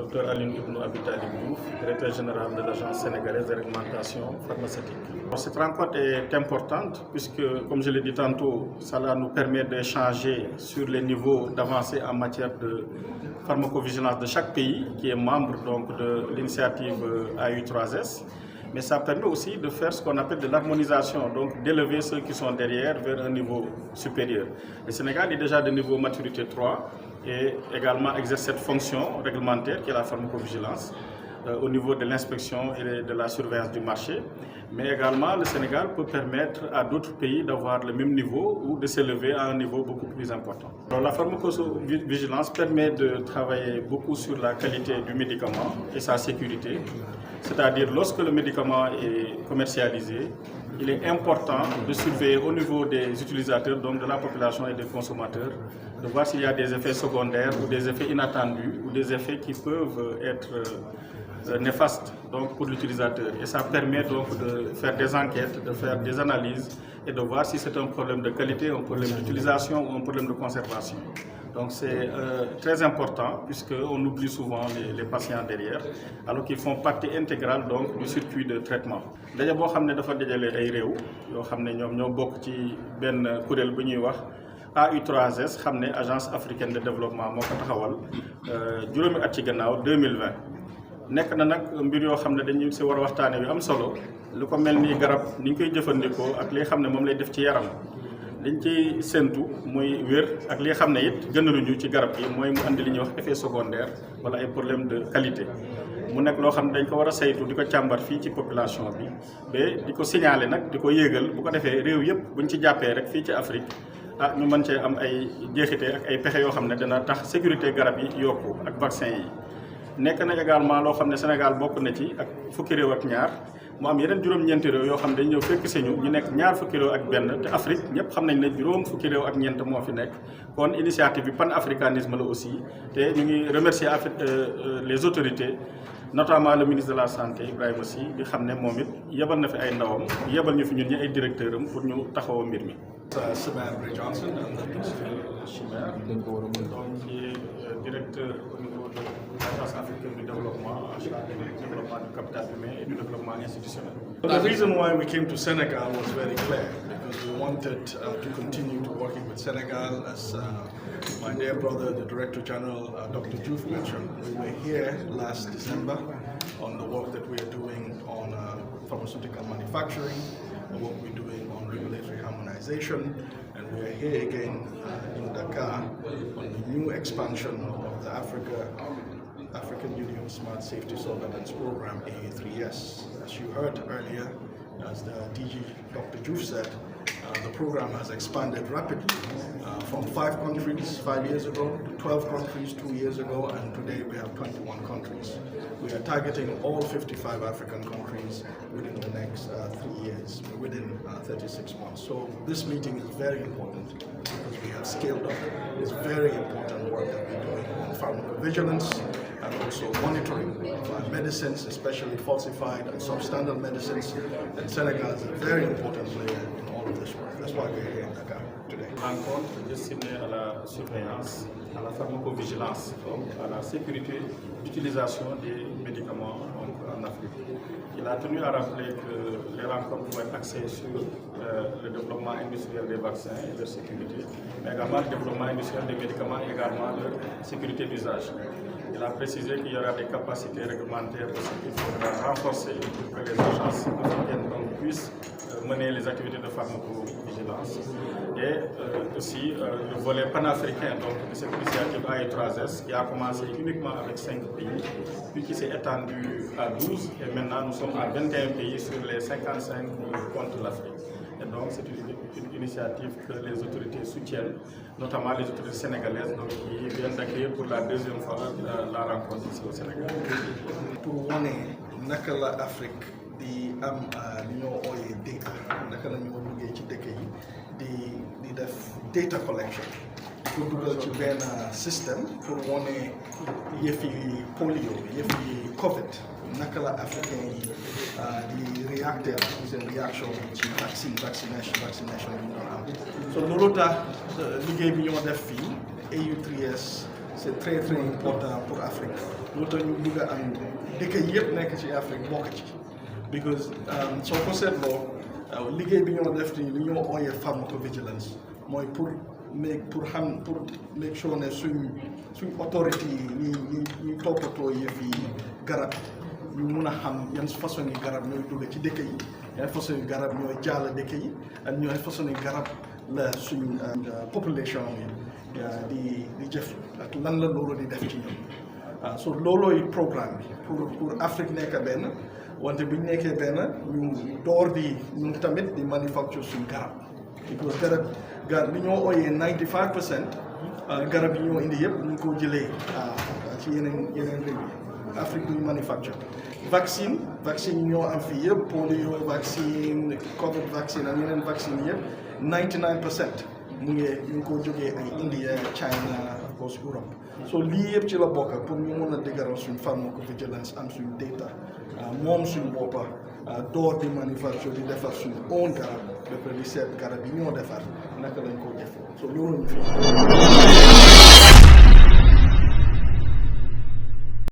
Docteur Aline Ibnou Abitali Diouf, directeur général de l'Agence sénégalaise de réglementation pharmaceutique. Cette rencontre est importante puisque, comme je l'ai dit tantôt, cela nous permet d'échanger sur les niveaux d'avancée en matière de pharmacovigilance de chaque pays qui est membre donc, de l'initiative AU3S. Mais ça permet aussi de faire ce qu'on appelle de l'harmonisation, donc d'élever ceux qui sont derrière vers un niveau supérieur. Le Sénégal est déjà de niveau maturité 3 et également exerce cette fonction réglementaire qui est la pharmacovigilance au niveau de l'inspection et de la surveillance du marché. Mais également, le Sénégal peut permettre à d'autres pays d'avoir le même niveau ou de s'élever à un niveau beaucoup plus important. Alors, la pharmacovigilance permet de travailler beaucoup sur la qualité du médicament et sa sécurité. C'est-à-dire, lorsque le médicament est commercialisé, il est important de surveiller au niveau des utilisateurs, donc de la population et des consommateurs, de voir s'il y a des effets secondaires ou des effets inattendus ou des effets qui peuvent être néfastes donc, pour l'utilisateur. Et ça permet donc de faire des enquêtes, de faire des analyses et de voir si c'est un problème de qualité, un problème d'utilisation ou un problème de conservation. Donc c'est très important puisqu'on oublie souvent les patients derrière, alors qu'ils font partie intégrale donc, du circuit de traitement. D'ailleurs, boo xam ne dafa dajale ay réew yoo xam ne ñoom ñoo bokk ci benn kuréel bu ñuy wax AU3S xam ne Agence africaine de développement moo ko taxawal juróomi at ci gannaaw 2020. nekk na nag mbir yoo xam ne dañu si war a waxtaane yu am solo lu ko mel ni garab ni ñu koy jëfandikoo ak li xam ne moom lay def ci yaram liñ ciy séntu muy wér ak li xam ne it gënaluñu ci garab yi mooy mu andi li ñuy wax effet secondaire wala ay problème de qualité mu nekk loo xam ne dañ ko war a saytu di ko càmbar fii ci population bi ba di ko signaler nag di ko yéegal bu ko defee réew yëpp buñ ci jàppee rek fii ci Afrique ñu mën cee am ay jeexite ak ay pexe yoo xam ne dana tax sécurité garab yi yokku ak vaccin yi. nekk na également loo xam ne Sénégal bokk na ci ak fukki réew ak ñaar mu am yeneen juróom-ñeenti réew yoo xam ne dañu ñëw fekk si ñu nekk ñaar fukki réew ak benn te Afrique ñëpp xam nañ ne juróom fukki réew ak ñeent moo fi nekk kon initiative bi panafricanisme la aussi te ñu ngi remercier les autorités notamment le ministre de la santé Ibrahima Sy bi xam ne moom it yebal na fi ay ndawam yebal ñu fi ñun ñi ay directeur am pour ñu taxawoo mbir mi. Chimère Johnson, Chimère donc qui est directeur au niveau de l'Agence africaine du développement en charge du développement du capital humain et du développement institutionnel. The reason why we came to Senegal was very clear because we wanted to continue to working with Senegal as my dear brother, the Director General, Dr. Diouf mentioned. We were here last December on the work that we are doing on pharmaceutical manufacturing, the work we're doing on regulatory harmonization, and we are here again in Dakar on the new expansion of the African Union Smart Safety Surveillance Program, AA3S. As you heard earlier, as the DG Dr. Diouf said, the program has expanded rapidly from 5 countries 5 years ago to 12 countries 2 years ago, and today we have 21 countries. We are targeting all 55 African countries within the next 3 years, within 36 months. So this meeting is very important because we have scaled up. It's very important work that we're doing on pharmacovigilance and also monitoring of medicines, especially falsified and substandard medicines. And Senegal is a very important player in all of this work. That's why we're here in Dakar today. Rencontre destinée à la surveillance, à la pharmacovigilance, donc à la sécurité d'utilisation des médicaments donc, en Afrique. Il a tenu à rappeler que les rencontres vont être axées sur le développement industriel des vaccins et leur sécurité, mais également le développement industriel des médicaments et également leur sécurité d'usage. Il a précisé qu'il y aura des capacités réglementaires aussi qu'il faudra renforcer pour que les agences africaines puissent mener les activités de pharmacovigilance et aussi le volet panafricain donc, de cette initiative AU3S qui a commencé uniquement avec 5 pays puis qui s'est étendu à 12 et maintenant nous sommes à 21 pays sur les 55 contre l'Afrique. Et donc c'est une initiative que les autorités soutiennent, notamment les autorités sénégalaises donc, qui viennent d'accueillir pour la deuxième fois la rencontre ici au Sénégal. Pour wane naka la Afrique di am li ñoo ooyee data naka la ñoo duggee ci dëkk yi di def data collection pour dugal ci benn système pour wane yëfi polio yëfi Covid naka la africain yi di réacter ak seen réaction ci vaccination yi ñu doon am so loolu tax liggéey bi ñoo def fii AU3S c'est très très important pour Afrique loolu tax ñu bëgg a am dëkk yëpp nekk ci Afrique bokk ci because soo ko seetloo liggéey bi ñoo def nii li ñoo ooyee pharmacovigilance mooy pour make sure ne suñ autorité yi ñuy toppatoo yëf yi garab ñu mun a xam yan façon yi garab ñooy dugg ci dëkk yi yan façon yi garab ñooy jàll dëkk yi ak ñooy façon yi garab la suñ population yi di jëf ak lan la loolu di def ci ñoom so loolooy programme bi pour Afrique nekk benn wante bu ñu nekkee benn ñu door di ñun tamit di manufacture suñ garab because garab bi ñoo ooyee 95% garab yi ñoo indi yëpp ñu ngi ko jëlee ci yeneen réew yi Afrique duñu manufacture vaccine yi ñoo am fii yëpp polio vaccine covid vaccine ak yeneen vaccine yëpp 99% ñu ngi ko jógee ay India China of course Europe so lii yëpp ci la bokk pour ñu mën a dëgëral suñ pharmacovigilance am suñ data moom suñ boppa door di manufacture di defar suñ own garab ba pare di seet garab yi ñoo defar naka lañ ko jëfoo so loolu ñu fi